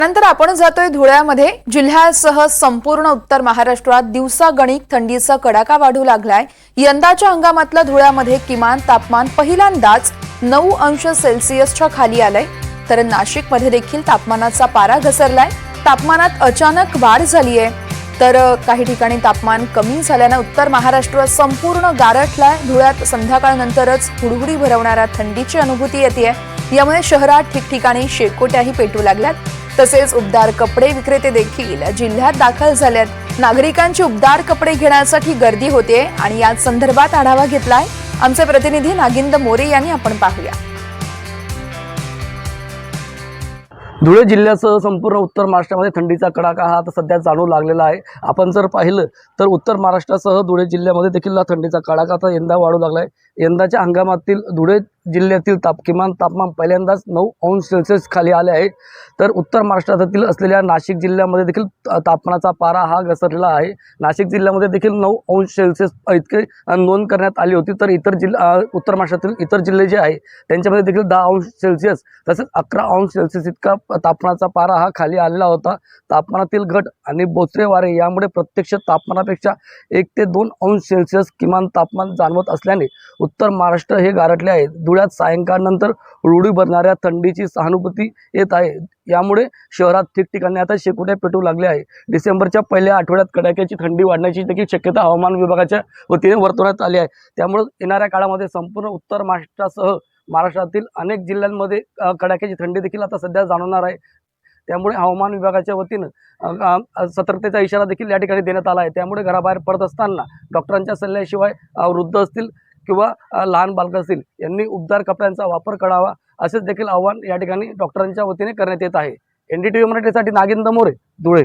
नंतर आपण जातोय धुळ्यामध्ये. जिल्ह्यासह संपूर्ण उत्तर महाराष्ट्रात दिवसागणिक थंडीचा कडाका वाढू लागलाय. यंदाच्या हंगामातलं धुळ्यामध्ये किमान तापमान पहिल्यांदाच 9 अंश सेल्सिअसच्या खाली आलंय. तर नाशिकमध्ये देखील तापमानाचा पारा घसरलाय. तापमानात अचानक वाढ झाली आहे, तर काही ठिकाणी तापमान कमी झाल्यानं उत्तर महाराष्ट्र संपूर्ण गारठलाय. धुळ्यात संध्याकाळनंतरच हुडहुडी भरवणाऱ्या थंडीची अनुभूती येते. यामुळे शहरात ठिकठिकाणी शेकोट्याही पेटू लागल्यात. तसेच उबदार कपडे विक्रेते देखील जिल्ह्यात दाखल झाल्यात. नागरिकांची उबदार कपडे घेण्यासाठी गर्दी होते आणि या संदर्भात आढावा घेतलाय आमचे प्रतिनिधी नागिंद मोरे यांनी. आपण पाहूया. धुळे जिल्ह्यासह संपूर्ण उत्तर महाराष्ट्रामध्ये थंडीचा कडाका हा आता सध्या जाणवू लागलेला आहे. आपण जर पाहिलं तर उत्तर महाराष्ट्रासह धुळे जिल्ह्यामध्ये देखील थंडीचा कडाका आता यंदा वाढू लागला आहे. यंदाच्या हंगामातील धुळे जिल्ह्यातील किमान तापमान पहिल्यांदाच 9 अंश सेल्सिअस खाली आले आहे. तर उत्तर महाराष्ट्रातील असलेल्या नाशिक जिल्ह्यामध्ये देखील तापमानाचा पारा हा घसरलेला आहे. नाशिक जिल्ह्यामध्ये देखील 9 अंश सेल्सिअस इतके नोंद करण्यात आली होती. तर इतर उत्तर महाराष्ट्रातील इतर जिल्हे जे आहे त्यांच्यामध्ये देखील 10 अंश सेल्सिअस तसेच 11 अंश सेल्सिअस इतका तापमानाचा पारा हा खाली आलेला होता. तापमानातील घट आणि बोचरे वारे यामुळे प्रत्यक्ष तापमानापेक्षा 1 ते 2 अंश सेल्सिअस किमान तापमान जाणवत असल्याने उत्तर महाराष्ट्र हे गारठले आहे. धुळ्यात सायंकाळनंतर रुळी भरणाऱ्या थंडीची सहानुभूती येत आहे. यामुळे शहरात ठिकठिकाणी आता शेकोट्या पेटू लागले आहे. डिसेंबरच्या पहिल्या आठवड्यात कडाक्याची थंडी वाढण्याची देखील शक्यता हवामान विभागाच्या वतीने वर्तवण्यात आली आहे. त्यामुळे येणाऱ्या काळामध्ये संपूर्ण उत्तर महाराष्ट्रासह महाराष्ट्रातील अनेक जिल्ह्यांमध्ये कडाक्याची थंडी देखील आता सध्या जाणवणार आहे. त्यामुळे हवामान विभागाच्या वतीनं सतर्कतेचा इशारा देखील या ठिकाणी देण्यात आला आहे. त्यामुळे घराबाहेर पडत असताना डॉक्टरांच्या सल्ल्याशिवाय वृद्ध असतील किंवा लहान बालक असतील यांनी उबदार कपड्यांचा वापर करावा असेच देखील आवाहन या ठिकाणी डॉक्टरांच्या वतीने करण्यात येत आहे. NDTV मराठीसाठी नागिंद मोरे, धुळे.